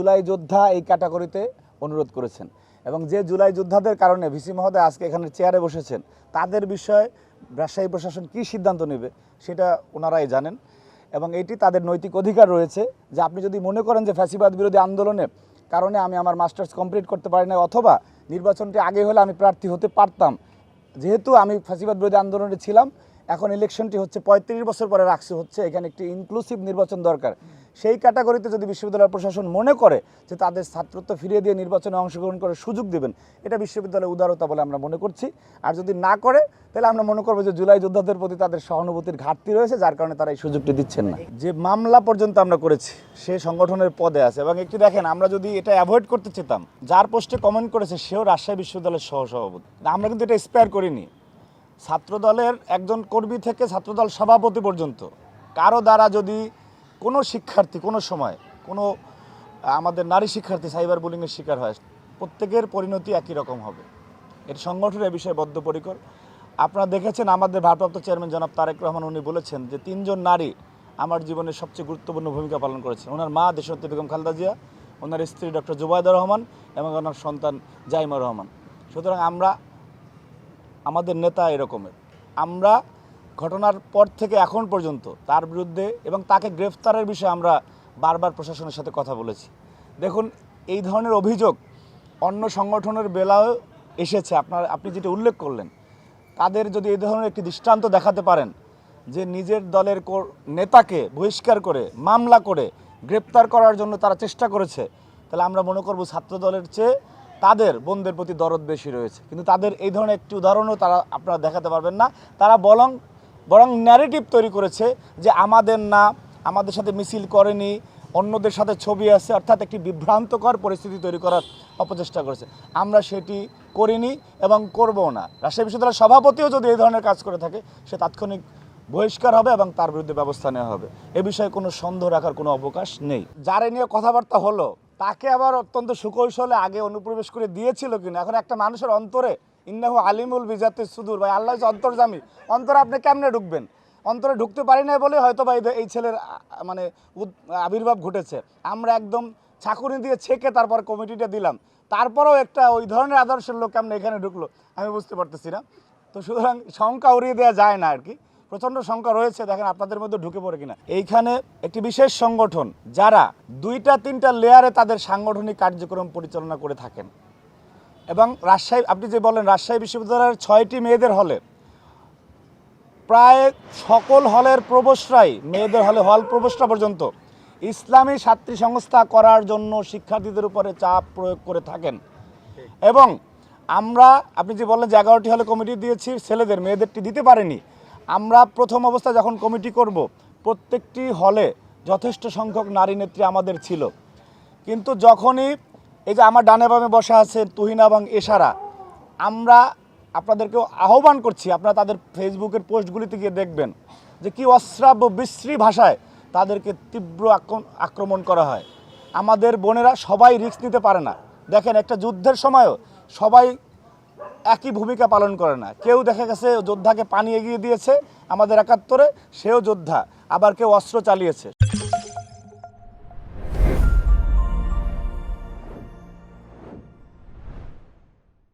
জুলাই যোদ্ধা এই ক্যাটাগরিতে অনুরোধ করেছেন এবং যে জুলাই যোদ্ধাদের কারণে ভিসি মহোদয় আজকে এখানে চেয়ারে বসেছেন তাদের বিষয়ে রাজশাহী প্রশাসন কী সিদ্ধান্ত নেবে সেটা ওনারাই জানেন এবং এটি তাদের নৈতিক অধিকার রয়েছে যে আপনি যদি মনে করেন যে ফ্যাসিবাদ বিরোধী আন্দোলনের কারণে আমি আমার মাস্টার্স কমপ্লিট করতে পারি না অথবা নির্বাচনটি আগে হলে আমি প্রার্থী হতে পারতাম, যেহেতু আমি ফ্যাসিবাদ বিরোধী আন্দোলনে ছিলাম, এখন ইলেকশনটি হচ্ছে ৩৫ বছর পরে রাখছে, হচ্ছে এখানে একটি ইনক্লুসিভ নির্বাচন দরকার, সেই ক্যাটাগরিতে যদি বিশ্ববিদ্যালয় প্রশাসন মনে করে যে তাদের ছাত্রত্ব ফিরিয়ে দিয়ে নির্বাচনে অংশগ্রহণ করার সুযোগ দেবেন, এটা বিশ্ববিদ্যালয়ের উদারতা বলে আমরা মনে করছি। আর যদি না করে তাহলে আমরা মনে করবো যে জুলাই যোদ্ধাদের প্রতি তাদের সহানুভূতির ঘাটতি রয়েছে, যার কারণে তারা এই সুযোগটি দিচ্ছেন না। যে মামলা পর্যন্ত আমরা করেছি সে সংগঠনের পদে আছে এবং একটি দেখেন, আমরা যদি এটা অ্যাভয়েড করতে চেতাম, যার পোস্টে কমেন্ট করেছে সেও রাজশাহী বিশ্ববিদ্যালয়ের সহসভাপতি, আমরা কিন্তু এটা স্পেয়ার করিনি। ছাত্রদলের একজন কর্মী থেকে ছাত্রদল সভাপতি পর্যন্ত কারো দ্বারা যদি কোনো শিক্ষার্থী কোনো সময় কোনো আমাদের নারী শিক্ষার্থী সাইবার বুলিংয়ের শিকার হয়, প্রত্যেকের পরিণতি একই রকম হবে। এর সংগঠনের বিষয়ে বদ্ধপরিকর। আপনারা দেখেছেন আমাদের ভারপ্রাপ্ত চেয়ারম্যান জনাব তারেক রহমান, উনি বলেছেন যে 3 জন নারী আমার জীবনের সবচেয়ে গুরুত্বপূর্ণ ভূমিকা পালন করেছেন। ওনার মা দেশনেত্রী বেগম খালেদা জিয়া, ওনার স্ত্রী ডক্টর জুবাইদা রহমান এবং ওনার সন্তান জাইমা রহমান। সুতরাং আমাদের নেতা এরকমের, আমরা ঘটনার পর থেকে এখন পর্যন্ত তার বিরুদ্ধে এবং তাকে গ্রেফতারের বিষয়ে আমরা বারবার প্রশাসনের সাথে কথা বলেছি। দেখুন, এই ধরনের অভিযোগ অন্য সংগঠনের বেলাও এসেছে। আপনি যেটা উল্লেখ করলেন, তাদের যদি এই ধরনের একটি দৃষ্টান্ত দেখাতে পারেন যে নিজের দলের নেতাকে বহিষ্কার করে মামলা করে গ্রেপ্তার করার জন্য তারা চেষ্টা করেছে, তাহলে আমরা মনে করব ছাত্র দলের চেয়ে তাদের বোনদের প্রতি দরদ বেশি রয়েছে। কিন্তু তাদের এই ধরনের একটি উদাহরণও আপনারা দেখাতে পারবেন না। তারা বরং ন্যারেটিভ তৈরি করেছে যে আমাদের না, আমাদের সাথে মিছিল করেনি, অন্যদের সাথে ছবি আছে, অর্থাৎ একটি বিভ্রান্তকর পরিস্থিতি তৈরি করার অপচেষ্টা করেছে। আমরা সেটি করিনি এবং করবও না। রাজশাহী বিশ্ববিদ্যালয়ের সভাপতিও যদি এই ধরনের কাজ করে থাকে, সে তাৎক্ষণিক বহিষ্কার হবে এবং তার বিরুদ্ধে ব্যবস্থা নেওয়া হবে। এ বিষয়ে কোনো সন্দেহ রাখার কোনো অবকাশ নেই। যারা নিয়ে কথাবার্তা হলো তাকে আবার অত্যন্ত সুকৌশলে আগে অনুপ্রবেশ করে দিয়েছিল কিনা, এখন একটা মানুষের অন্তরে ইন্নাহু আলিমুল বিজাতে সুদূর, ভাই আল্লাহ অন্তর্জামী, অন্তরে আপনি কেমনে ঢুকবেন? অন্তরে ঢুকতে পারি না বলে হয়তো বা এই ছেলের মানে আবির্ভাব ঘটেছে। আমরা একদম ছাকুনি দিয়ে ছেঁকে তারপর কমিটিটা দিলাম, তারপরেও একটা ওই ধরনের আদর্শের লোক কেমন এখানে ঢুকলো আমি বুঝতে পারতেছি না। তো সুতরাং সংখ্যা উড়িয়ে দেওয়া যায় না আর কি, প্রচণ্ড সংখ্যা রয়েছে। দেখেন আপনাদের মধ্যে ঢুকে পড়ে কিনা। এইখানে একটি বিশেষ সংগঠন যারা 2-3টা লেয়ারে তাদের সাংগঠনিক কার্যক্রম পরিচালনা করে থাকেন এবং রাজশাহী, আপনি যে বলেন রাজশাহী বিশ্ববিদ্যালয়ের 6টি মেয়েদের হলে প্রায় সকল হলের প্রবেশরাই, মেয়েদের হলে হল প্রবেশটা পর্যন্ত ইসলামী ছাত্রী সংস্থা করার জন্য শিক্ষার্থীদের উপরে চাপ প্রয়োগ করে থাকেন। এবং আপনি যে বললেন যে 11টি হলে কমিটি দিয়েছি, ছেলেদের মেয়েদেরটি দিতে পারেনি। আমরা প্রথম অবস্থায় যখন কমিটি করব, প্রত্যেকটি হলে যথেষ্ট সংখ্যক নারী নেত্রী আমাদের ছিল। কিন্তু যখনই এই যে আমার ডানে বামে বসা আছে তুহিনা এবং এশারা, আমরা আপনাদেরকেও আহ্বান করছি, আপনারা তাদের ফেসবুকের পোস্টগুলিতে গিয়ে দেখবেন যে কি অশ্রাব্য বিশ্রী ভাষায় তাদেরকে তীব্র আক্রমণ করা হয়। আমাদের বোনেরা সবাই রিস্ক নিতে পারে না। দেখেন, একটা যুদ্ধের সময়ও সবাই একই ভূমিকা পালন করে না। কেউ দেখা গেছে যোদ্ধাকে পানি এগিয়ে দিয়েছে আমাদের 71-এ, সেও যোদ্ধা, আবার কেউ অস্ত্র চালিয়েছে।